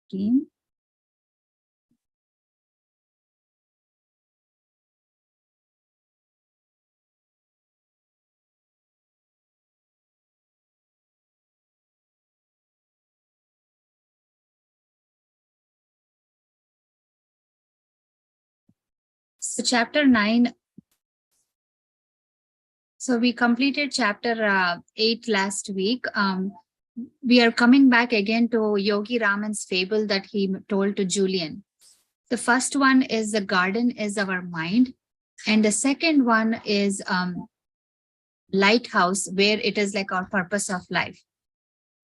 screen. So chapter 9. So we completed chapter 8 last week. We are coming back again to Yogi Raman's fable that he told to Julian. The first one is the garden is our mind. And the second one is lighthouse, where it is like our purpose of life.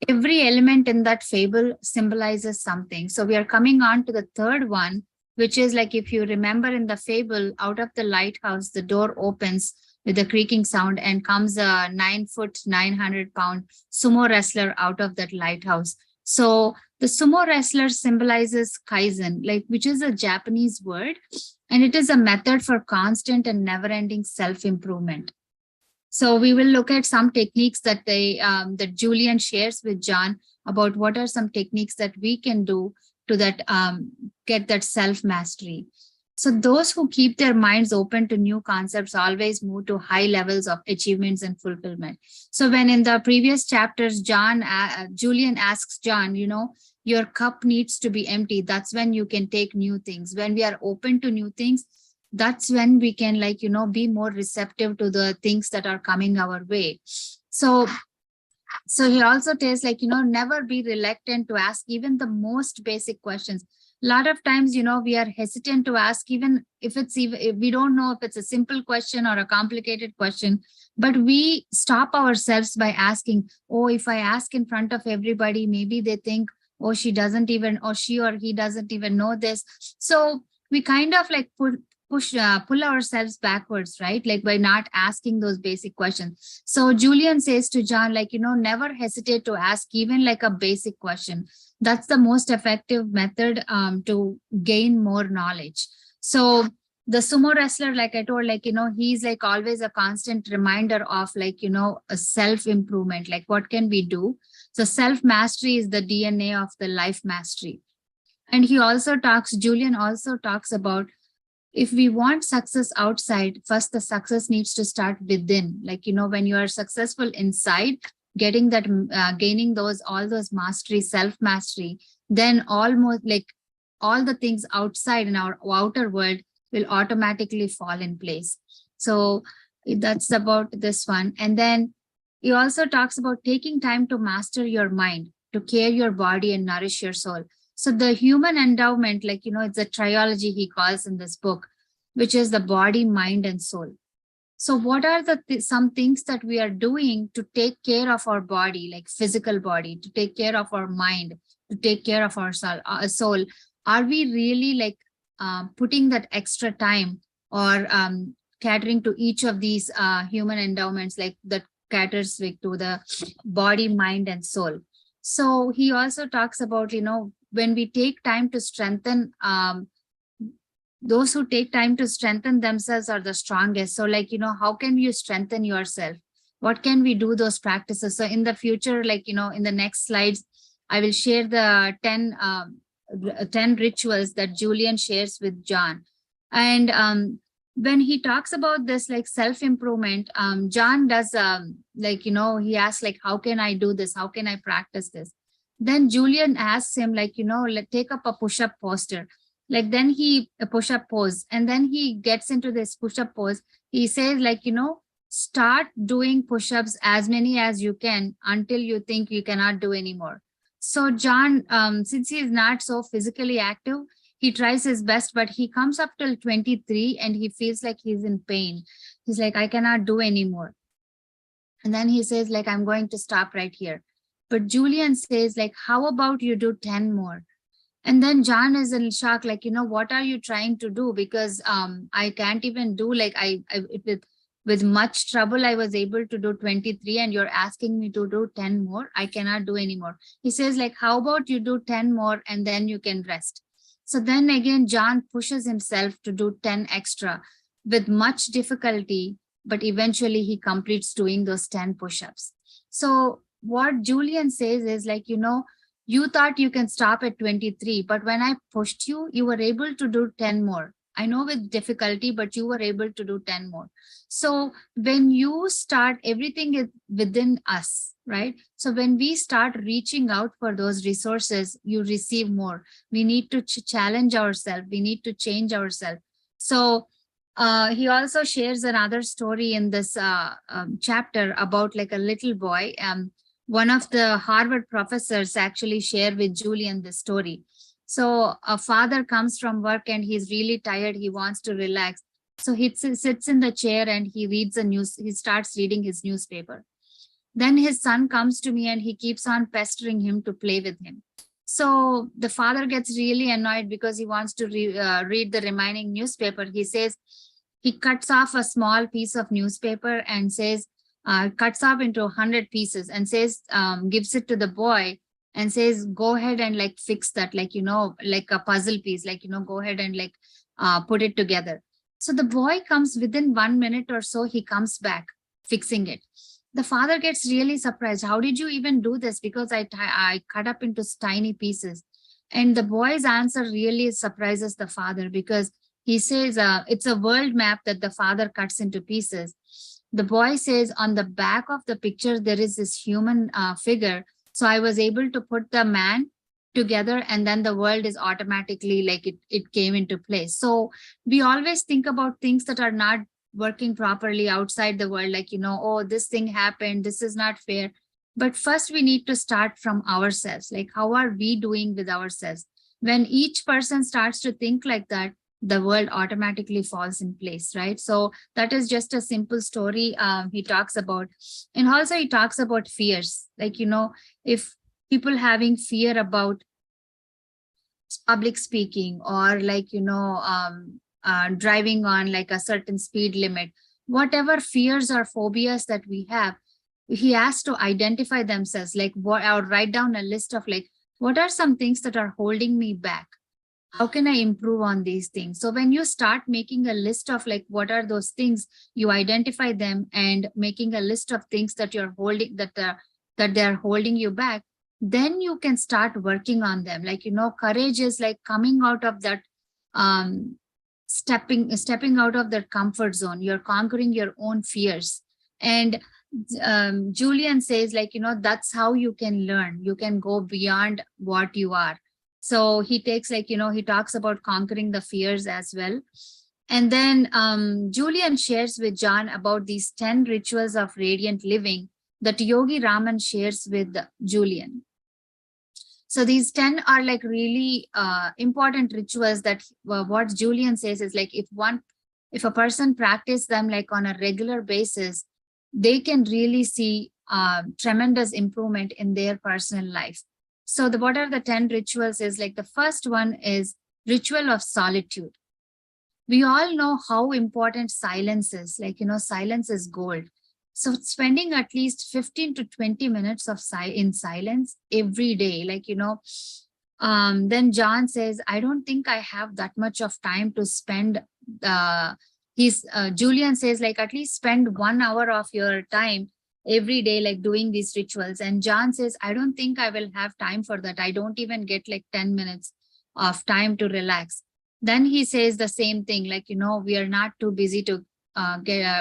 Every element in that fable symbolizes something. So we are coming on to the third one, which is like, if you remember in the fable, out of the lighthouse, the door opens with a creaking sound and comes a 9-foot, 900-pound sumo wrestler out of that lighthouse. So the sumo wrestler symbolizes Kaizen, like, which is a Japanese word, and it is a method for constant and never-ending self-improvement. So we will look at some techniques that that Julian shares with John about what are some techniques that we can do to that get that self-mastery. So those who keep their minds open to new concepts always move to high levels of achievements and fulfillment. So when in the previous chapters, Julian asks John, your cup needs to be empty. That's when you can take new things. When we are open to new things, that's when we can be more receptive to the things that are coming our way. So he also tells never be reluctant to ask even the most basic questions. A lot of times we are hesitant to ask, even if we don't know if it's a simple question or a complicated question, but we stop ourselves by asking, oh, if I ask in front of everybody, maybe they think, oh, she or he doesn't even know this. So we kind of pull ourselves backwards, right? Like by not asking those basic questions. So Julian says to John, never hesitate to ask even like a basic question. That's the most effective method to gain more knowledge. So the sumo wrestler, like I told, he's like always a constant reminder of a self-improvement, like what can we do? So self-mastery is the DNA of the life mastery. And Julian also talks about, if we want success outside, first the success needs to start within. When you are successful inside, gaining all those mastery, self-mastery, then almost like all the things outside in our outer world will automatically fall in place. So that's about this one. And then he also talks about taking time to master your mind, to care your body and nourish your soul. So the human endowment, it's a trilogy he calls in this book, which is the body, mind, and soul. So what are some things that we are doing to take care of our body, like physical body, to take care of our mind, to take care of our soul? Are we really putting that extra time or catering to each of these human endowments, like that caters to the body, mind, and soul? So he also talks about, when we take time to strengthen, those who take time to strengthen themselves are the strongest. So how can you strengthen yourself? What can we do those practices? So in the future, in the next slides, I will share the 10 rituals that Julian shares with John. And when he talks about this, self-improvement, John does, he asks, how can I do this? How can I practice this? Then Julian asks him, take up a push-up posture. Then he a push-up pose, and then he gets into this push-up pose. He says, start doing push-ups as many as you can until you think you cannot do anymore. So John, since he is not so physically active, he tries his best, but he comes up till 23 and he feels like he's in pain. He's like, I cannot do anymore. And then he says, I'm going to stop right here. But Julian says, how about you do 10 more? And then John is in shock, what are you trying to do? Because I can't even do, with much trouble, I was able to do 23 and you're asking me to do 10 more. I cannot do anymore. He says, how about you do 10 more and then you can rest? So then again, John pushes himself to do 10 extra with much difficulty, but eventually he completes doing those 10 push-ups. So what Julian says is You thought you can stop at 23, but when I pushed you, you were able to do 10 more. I know with difficulty, but you were able to do 10 more. So when you start, everything is within us, right? So when we start reaching out for those resources, you receive more. We need to challenge ourselves. We need to change ourselves. So he also shares another story in this chapter about like a little boy. One of the Harvard professors actually shared with Julian this story. So a father comes from work and he's really tired. He wants to relax. So he sits in the chair and he reads the news. He starts reading his newspaper. Then his son comes to me and he keeps on pestering him to play with him. So the father gets really annoyed because he wants to read the remaining newspaper. He says, he cuts off a small piece of newspaper and says, cuts off into 100 pieces and says, gives it to the boy and says, go ahead and like fix that, like, like a puzzle piece, like, go ahead and like put it together. So the boy comes within 1 minute or so, he comes back fixing it. The father gets really surprised. How did you even do this? Because I cut up into tiny pieces. And the boy's answer really surprises the father because he says it's a world map that the father cuts into pieces. The boy says on the back of the picture, there is this human figure. So I was able to put the man together and then the world is automatically like it came into place. So we always think about things that are not working properly outside the world, like, oh, this thing happened, this is not fair. But first we need to start from ourselves. Like, how are we doing with ourselves? When each person starts to think like that, the world automatically falls in place, right? So that is just a simple story he talks about. And also he talks about fears. Like, if people having fear about public speaking or like, driving on like a certain speed limit, whatever fears or phobias that we have, he has to identify themselves, like what, or write down a list of like, what are some things that are holding me back? How can I improve on these things? So when you start making a list of like, what are those things, you identify them and making a list of things that you're holding, that they're holding you back, then you can start working on them. Like, courage is like coming out of that, stepping out of that comfort zone. You're conquering your own fears. And Julian says like, that's how you can learn. You can go beyond what you are. So he takes like, he talks about conquering the fears as well. And then Julian shares with John about these 10 rituals of radiant living that Yogi Raman shares with Julian. So these 10 are like really important rituals that what Julian says is like, if a person practice them like on a regular basis, they can really see tremendous improvement in their personal life. So what are the 10 rituals is like, the first one is ritual of solitude. We all know how important silence is. Like, silence is gold. So spending at least 15 to 20 minutes of in silence every day, like, then John says, I don't think I have that much of time to spend. Julian says like, at least spend 1 hour of your time every day, like doing these rituals. And John says, I don't think I will have time for that. I don't even get like 10 minutes of time to relax. Then he says the same thing, like, we are not too busy to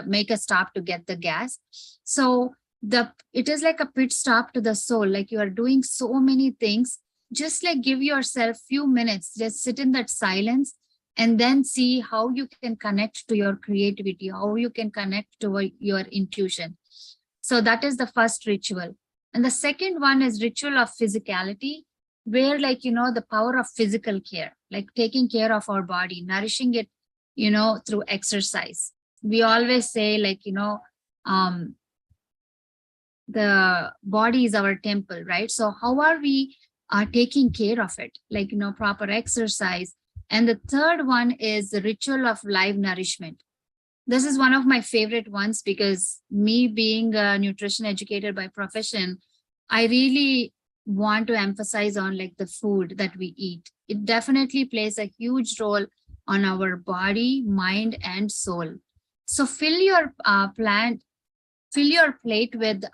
make a stop to get the gas. So it is like a pit stop to the soul. Like, you are doing so many things, just like give yourself few minutes, just sit in that silence and then see how you can connect to your creativity, how you can connect to your intuition. So that is the first ritual. And the second one is ritual of physicality, where like, the power of physical care, like taking care of our body, nourishing it, through exercise. We always say like, the body is our temple, right? So how are we taking care of it? Like, proper exercise. And the third one is the ritual of live nourishment. This is one of my favorite ones because me being a nutrition educator by profession, I really want to emphasize on like the food that we eat. It definitely plays a huge role on our body, mind, and soul. So fill your plate with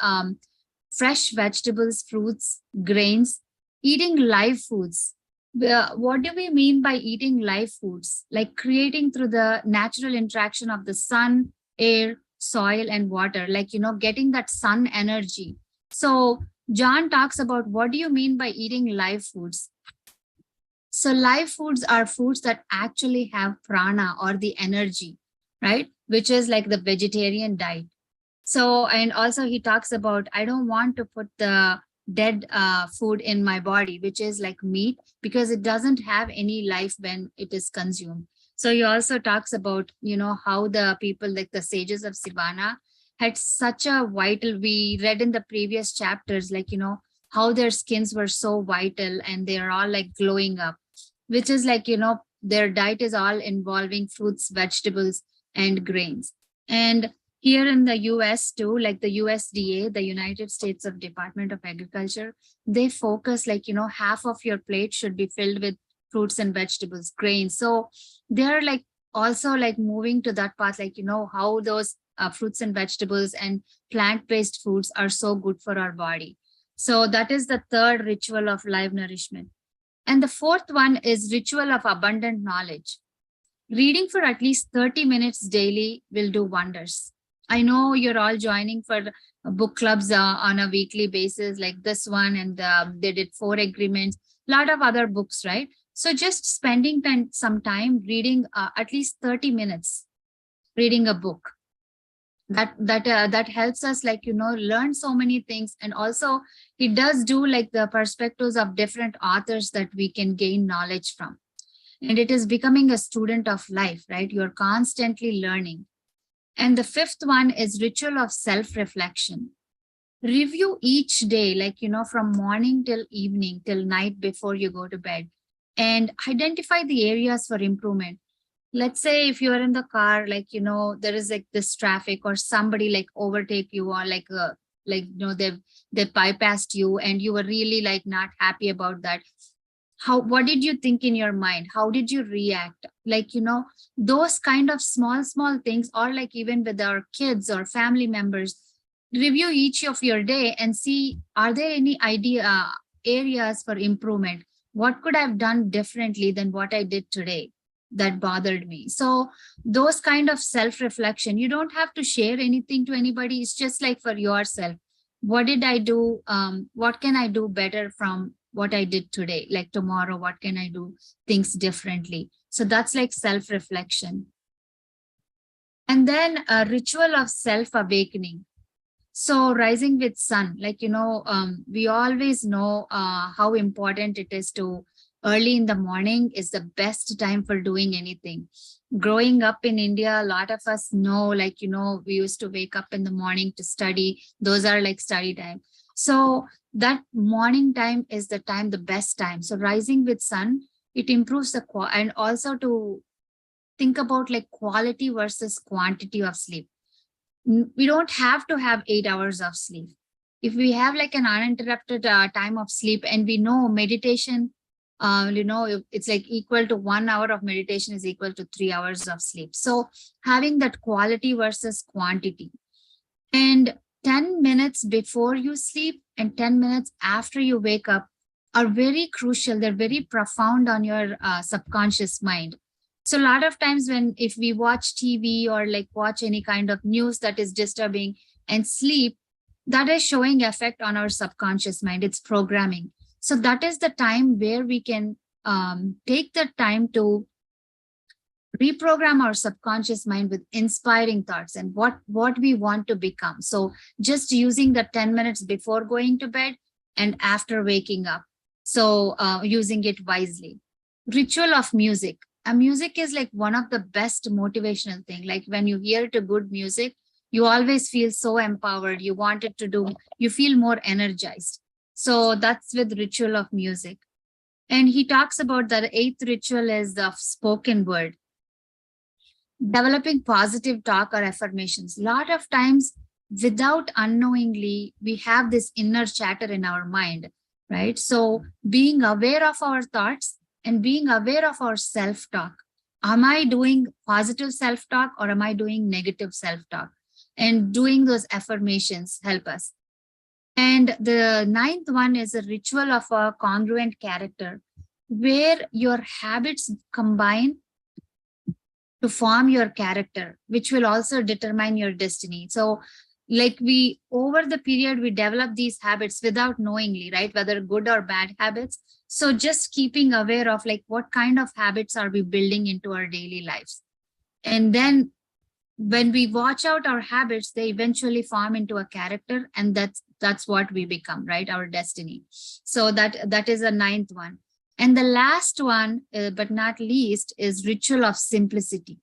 fresh vegetables, fruits, grains, Eating live foods. What do we mean by eating live foods? Like creating through the natural interaction of the sun, air, soil, and water, like, getting that sun energy. So John talks about what do you mean by eating live foods? So live foods are foods that actually have prana or the energy, right? Which is like the vegetarian diet. So, and also he talks about, I don't want to put the dead food in my body, which is like meat, because it doesn't have any life when it is consumed. So he also talks about, how the people like the sages of Sivana had such a vital, we read in the previous chapters, like, how their skins were so vital and they're all like glowing up, which is like, their diet is all involving fruits, vegetables, and grains. And here in the US too, like the USDA, the United States of Department of Agriculture, they focus like, half of your plate should be filled with fruits and vegetables, grains. So they're like also like moving to that path, like, how those fruits and vegetables and plant-based foods are so good for our body. So that is the third ritual of live nourishment. And the fourth one is ritual of abundant knowledge. Reading for at least 30 minutes daily will do wonders. I know you're all joining for book clubs on a weekly basis, like this one, and they did 4 agreements, a lot of other books, right? So just spending some time reading at least 30 minutes, reading a book. That helps us, like, learn so many things. And also it does do like the perspectives of different authors that we can gain knowledge from. And it is becoming a student of life, right? You're constantly learning. And the fifth one is ritual of self-reflection. Review each day, like, from morning till evening, till night before you go to bed, and identify the areas for improvement. Let's say if you're in the car, like, there is like this traffic or somebody like overtake you, or like, they bypassed you and you were really like not happy about that. What did you think in your mind? How did you react? Like, those kind of small things, or like even with our kids or family members, review each of your day and see, are there any areas for improvement? What could I have done differently than what I did today that bothered me? So those kind of self-reflection, you don't have to share anything to anybody. It's just like for yourself. What did I do? What can I do better from what I did today? Like tomorrow, what can I do things differently? So that's like self-reflection. And then a ritual of self-awakening. So rising with sun, like, we always know how important it is to early in the morning is the best time for doing anything. Growing up in India, a lot of us know, like, we used to wake up in the morning to study. Those are like study time. So that morning time is the time, the best time. So rising with sun, it improves the and also to think about like quality versus quantity of sleep. We don't have to have 8 hours of sleep. If we have like an uninterrupted time of sleep, and we know meditation, it's like equal to 1 hour of meditation is equal to 3 hours of sleep. So having that quality versus quantity. And 10 minutes before you sleep and 10 minutes after you wake up are very crucial. They're very profound on your subconscious mind. So a lot of times if we watch TV or like watch any kind of news that is disturbing and sleep, that is showing effect on our subconscious mind. It's programming. So that is the time where we can take the time to reprogram our subconscious mind with inspiring thoughts and what we want to become. So just using the 10 minutes before going to bed and after waking up. So using it wisely. Ritual of music. Music is like one of the best motivational thing. Like when you hear to good music, you always feel so empowered. You want it to do, you feel more energized. So that's with ritual of music. And he talks about the eighth ritual is the spoken word. Developing positive talk or affirmations. A lot of times, without unknowingly, we have this inner chatter in our mind, right? So being aware of our thoughts and being aware of our self-talk. Am I doing positive self-talk or am I doing negative self-talk? And doing those affirmations help us. And the ninth one is a ritual of a congruent character, where your habits combine to form your character, which will also determine your destiny. So, like we, over the period, we develop these habits without knowingly, right? Whether good or bad habits. So, just keeping aware of like what kind of habits are we building into our daily lives. And then when we watch out our habits, they eventually form into a character, and that's what we become, right? Our destiny. So that is a ninth one. And the last one, but not least, is ritual of simplicity.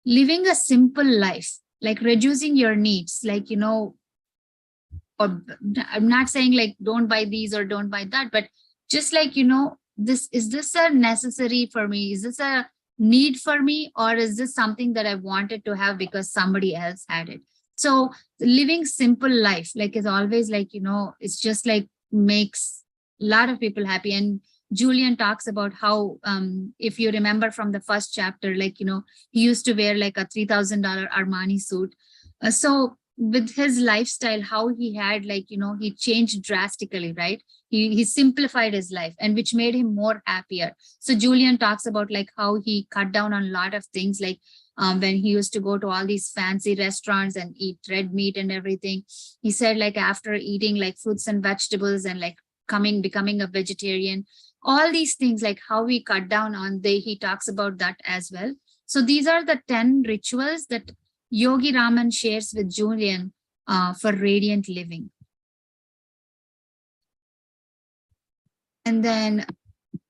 Living a simple life, like reducing your needs, like, or I'm not saying like don't buy these or don't buy that, but just like, this, is this a necessary for me? Is this a need for me? Or is this something that I wanted to have because somebody else had it? So living simple life, like, is always like, it's just like makes a lot of people happy. And Julian talks about how, if you remember from the first chapter, like, he used to wear like a $3,000 Armani suit. So with his lifestyle, how he had like, he changed drastically, right? He simplified his life, and which made him more happier. So Julian talks about like how he cut down on a lot of things, like when he used to go to all these fancy restaurants and eat red meat and everything. He said like after eating like fruits and vegetables and like becoming a vegetarian, all these things, like how we cut down on, he talks about that as well. So these are the 10 rituals that Yogi Raman shares with Julian for radiant living. And then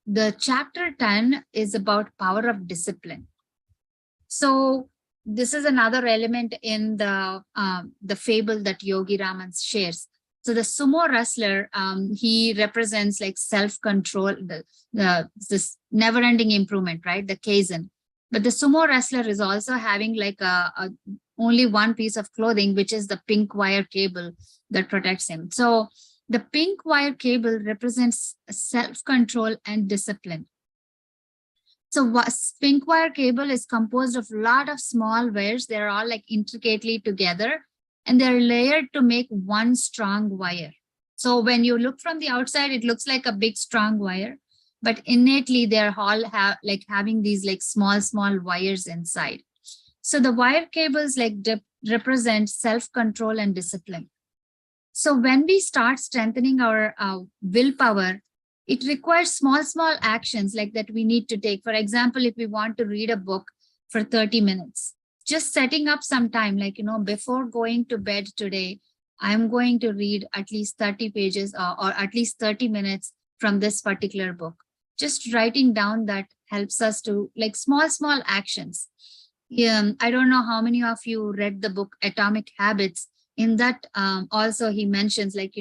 the chapter 10 is about power of discipline. So this is another element in the fable that Yogi Raman shares. So the sumo wrestler, he represents like self-control, this never-ending improvement, right? The Kaizen. But the sumo wrestler is also having like a only one piece of clothing, which is the pink wire cable that protects him. So the pink wire cable represents self-control and discipline. So pink wire cable is composed of a lot of small wires. They're all like intricately together, and they're layered to make one strong wire. So when you look from the outside, it looks like a big strong wire, but innately they're all having these like small wires inside. So the wire cables like represent self-control and discipline. So when we start strengthening our willpower, it requires small actions like that we need to take. For example, if we want to read a book for 30 minutes, just setting up some time, like, before going to bed today, I'm going to read at least 30 pages or at least 30 minutes from this particular book. Just writing down that helps us to like small actions. Yeah, I don't know how many of you read the book Atomic Habits. In that, also he mentions like,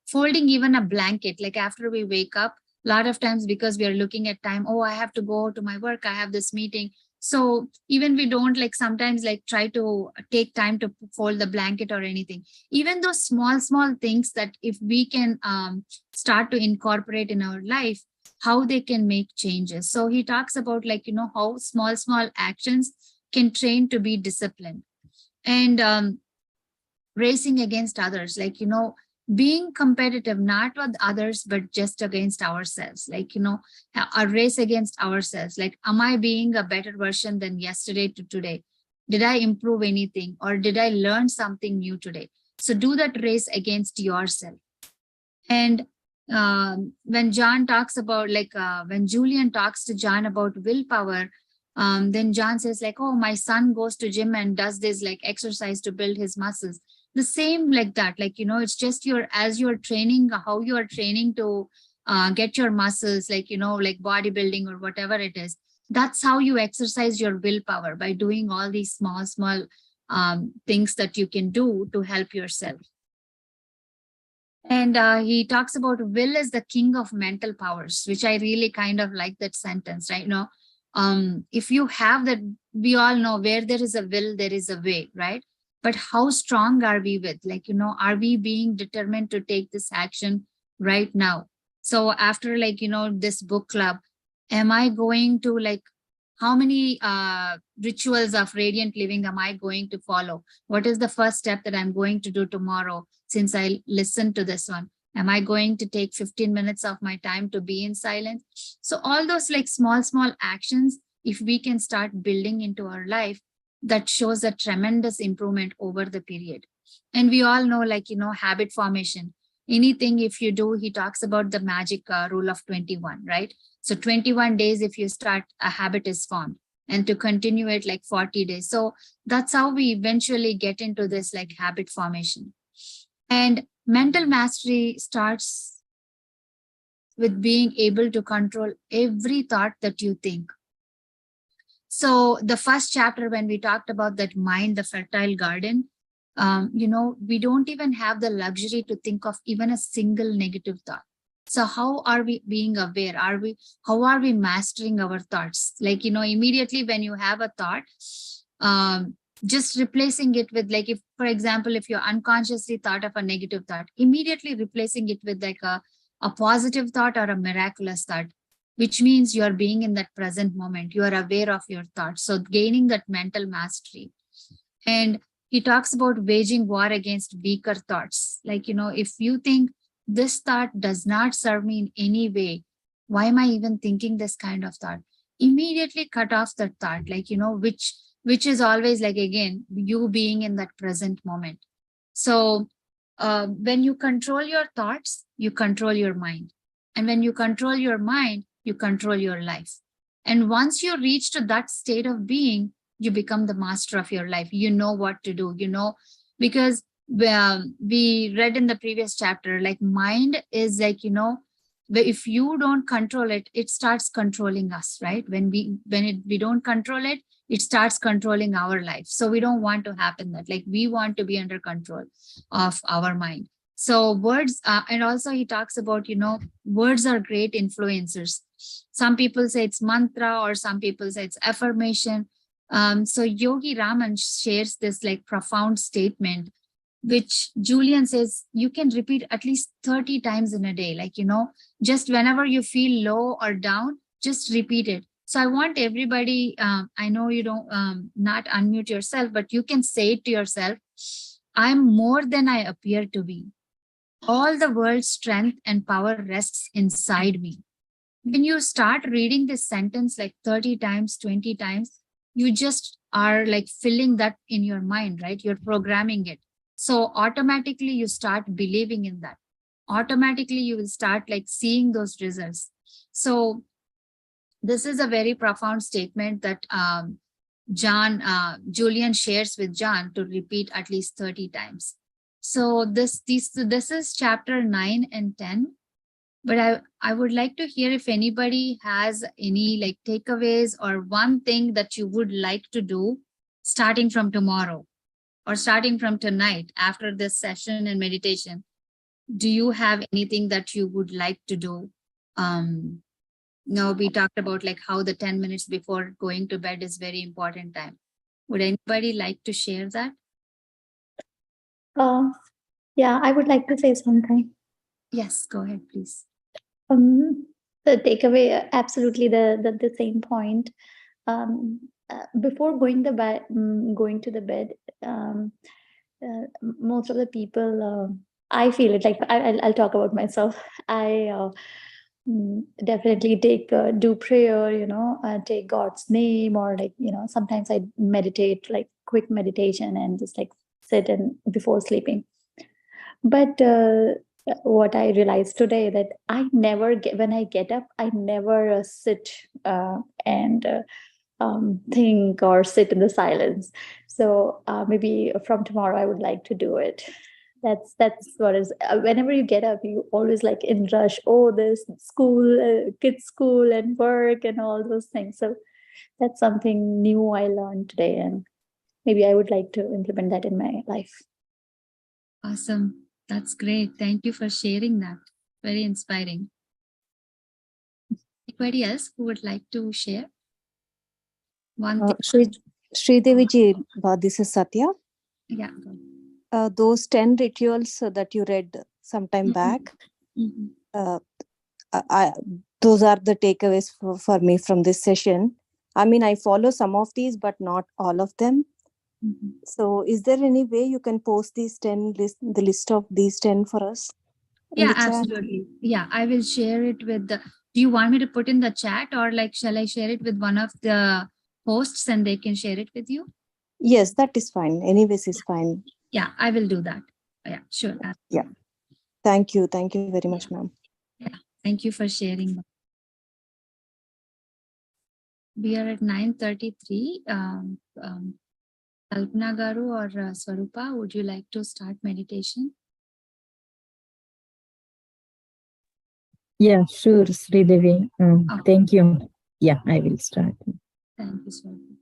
folding even a blanket, like after we wake up, a lot of times because we are looking at time, oh, I have to go to my work, I have this meeting. So even we don't like sometimes like try to take time to fold the blanket or anything. Even those small things that if we can start to incorporate in our life, how they can make changes. So he talks about like, how small actions can train to be disciplined. And racing against others, like, being competitive, not with others, but just against ourselves, like, a race against ourselves. Like, am I being a better version than yesterday to today? Did I improve anything, or did I learn something new today? So do that race against yourself. And when John talks about like, when Julian talks to John about willpower, then John says like, oh, my son goes to gym and does this like exercise to build his muscles. The same like that, like, it's just as you're training, how you are training to get your muscles, like, like bodybuilding or whatever it is. That's how you exercise your willpower, by doing all these small things that you can do to help yourself. And he talks about will is the king of mental powers, which I really kind of like that sentence, right? If you have that, we all know where there is a will, there is a way, right? But how strong are we with, like, are we being determined to take this action right now? So after like, this book club, am I going to like, how many rituals of radiant living am I going to follow? What is the first step that I'm going to do tomorrow? since I listened to this one? Am I going to take 15 minutes of my time to be in silence? So all those like small actions, if we can start building into our life, that shows a tremendous improvement over the period. And we all know, like, habit formation. Anything if you do, he talks about the magic rule of 21, right? So 21 days, if you start, a habit is formed, and to continue it like 40 days. So that's how we eventually get into this like habit formation. And mental mastery starts with being able to control every thought that you think. So the first chapter, when we talked about that mind, the fertile garden, we don't even have the luxury to think of even a single negative thought. So how are we being aware? How are we mastering our thoughts? Like, immediately when you have a thought, just replacing it with, like, if, for example, if you're unconsciously thought of a negative thought, immediately replacing it with like a positive thought or a miraculous thought, which means you're being in that present moment. You are aware of your thoughts. So gaining that mental mastery. And he talks about waging war against weaker thoughts. Like, if you think this thought does not serve me in any way, why am I even thinking this kind of thought? Immediately cut off that thought, like, which is always like, again, you being in that present moment. So when you control your thoughts, you control your mind. And when you control your mind, you control your life. And once you reach to that state of being, you become the master of your life. You know what to do, because we read in the previous chapter, like mind is like, if you don't control it, it starts controlling us, right? When we don't control it, it starts controlling our life. So we don't want to happen that. Like, we want to be under control of our mind. So words, and also he talks about, words are great influencers. Some people say it's mantra, or some people say it's affirmation. So Yogi Raman shares this like profound statement, which Julian says you can repeat at least 30 times in a day. Like, just whenever you feel low or down, just repeat it. So I want everybody, I know you don't not unmute yourself, but you can say it to yourself. I'm more than I appear to be. All the world's strength and power rests inside me. When you start reading this sentence like 30 times, 20 times, you just are like filling that in your mind, right? You're programming it. So automatically you start believing in that. Automatically you will start like seeing those results. So this is a very profound statement that Julian shares with John to repeat at least 30 times. So this is chapter 9 and 10. But I would like to hear if anybody has any like takeaways or one thing that you would like to do starting from tomorrow or starting from tonight after this session and meditation. Do you have anything that you would like to do? We talked about like how the 10 minutes before going to bed is very important time. Would anybody like to share that? Yeah, I would like to say something. Yes, go ahead, please. The takeaway, absolutely the same point. Before going to the bed, most of the people, I feel it like I'll talk about myself. I definitely do prayer, take God's name, or like, sometimes I meditate, like quick meditation, and just like sit and before sleeping. But what I realized today, that I never get, when I get up, I never sit and think or sit in the silence. So maybe from tomorrow I would like to do it. That's what is, whenever you get up, you always like in rush, oh, there's school, kids school and work and all those things. So that's something new I learned today, and maybe I would like to implement that in my life. Awesome. That's great. Thank you for sharing that. Very inspiring. Anybody else who would like to share? One thing. Sridevi ji, this is Satya. Yeah. Those 10 rituals that you read sometime back, those are the takeaways for me from this session. I mean, I follow some of these, but not all of them. Mhm. So is there any way you can post these 10 the list of these 10 for us in Yeah, the chat? absolutely. Yeah, I will share it with the, do you want me to put in the chat, or like, shall I share it with one of the hosts and they can share it with you? Yes, that is fine. Anyways, is fine. Yeah, I will do that. Yeah, sure. Yeah. Thank you. Thank you very much, Yeah. ma'am. Yeah. Thank you for sharing. We are at 9:33. Kalpana Garu or Swarupa, would you like to start meditation? Yeah, sure, Sridevi. Oh. Thank you. Yeah, I will start. Thank you, Swarupa.